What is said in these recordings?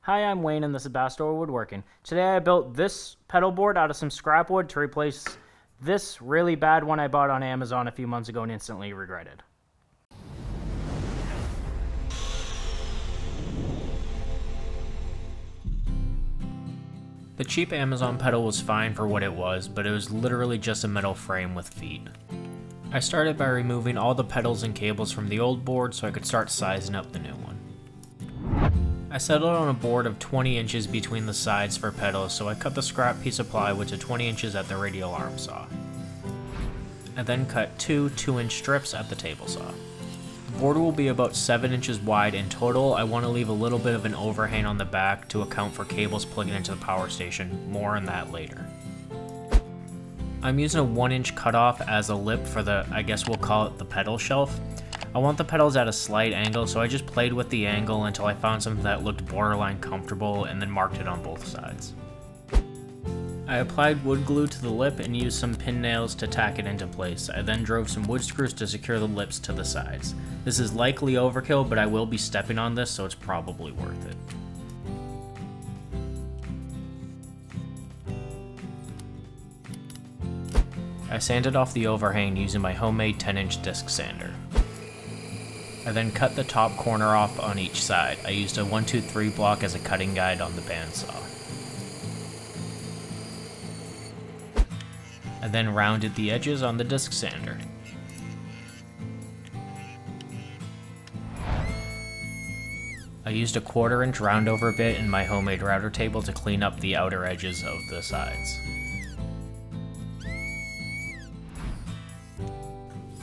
Hi, I'm Wayne and this is Bassador Woodworking. Today I built this pedal board out of some scrap wood to replace this really bad one I bought on Amazon a few months ago and instantly regretted. The cheap Amazon pedal was fine for what it was, but it was literally just a metal frame with feet. I started by removing all the pedals and cables from the old board so I could start sizing up the new one. I settled on a board of 20 inches between the sides for pedals, so I cut the scrap piece of plywood to 20 inches at the radial arm saw. I then cut two 2-inch strips at the table saw. The board will be about 7 inches wide in total. I want to leave a little bit of an overhang on the back to account for cables plugging into the power station, more on that later. I'm using a 1-inch cutoff as a lip for the, I guess we'll call it the pedal shelf. I want the pedals at a slight angle, so I just played with the angle until I found something that looked borderline comfortable and then marked it on both sides. I applied wood glue to the lip and used some pin nails to tack it into place. I then drove some wood screws to secure the lips to the sides. This is likely overkill, but I will be stepping on this, so it's probably worth it. I sanded off the overhang using my homemade 10-inch disc sander. I then cut the top corner off on each side. I used a 1-2-3 block as a cutting guide on the bandsaw. I then rounded the edges on the disc sander. I used a 1/4-inch round over bit in my homemade router table to clean up the outer edges of the sides.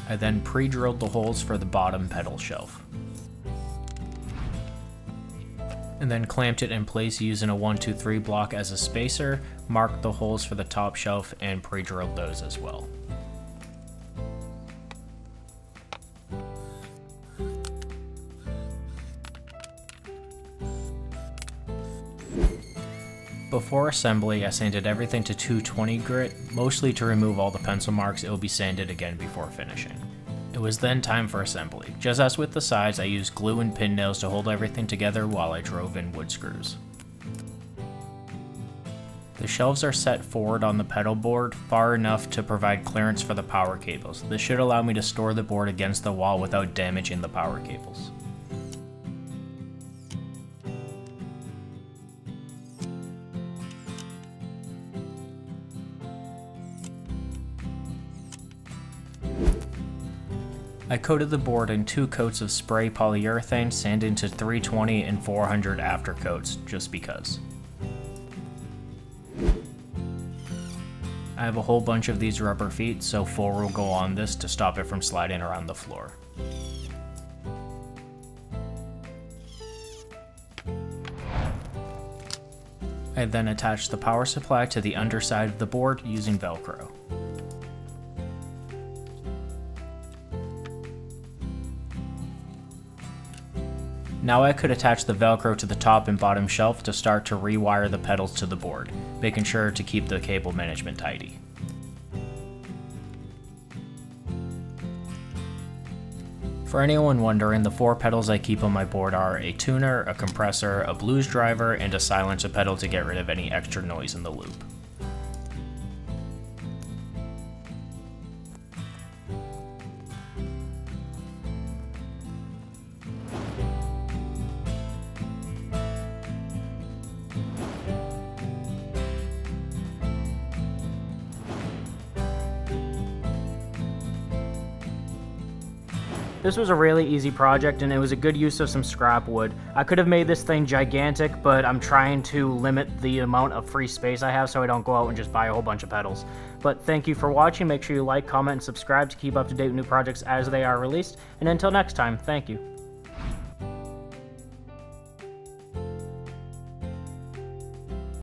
I then pre-drilled the holes for the bottom pedal shelf. And then clamped it in place using a 1-2-3 block as a spacer, marked the holes for the top shelf, and pre-drilled those as well. Before assembly, I sanded everything to 220 grit, mostly to remove all the pencil marks. It will be sanded again before finishing. It was then time for assembly. Just as with the sides, I used glue and pin nails to hold everything together while I drove in wood screws. The shelves are set forward on the pedal board, far enough to provide clearance for the power cables. This should allow me to store the board against the wall without damaging the power cables. I coated the board in 2 coats of spray polyurethane, sanding to 320 and 400 after coats, just because. I have a whole bunch of these rubber feet, so 4 will go on this to stop it from sliding around the floor. I then attached the power supply to the underside of the board using Velcro. Now I could attach the Velcro to the top and bottom shelf to start to rewire the pedals to the board, making sure to keep the cable management tidy. For anyone wondering, the 4 pedals I keep on my board are a tuner, a compressor, a blues driver, and a silencer pedal to get rid of any extra noise in the loop. This was a really easy project and it was a good use of some scrap wood. I could have made this thing gigantic, but I'm trying to limit the amount of free space I have so I don't go out and just buy a whole bunch of pedals. But thank you for watching. Make sure you like, comment, and subscribe to keep up to date with new projects as they are released. And until next time, thank you.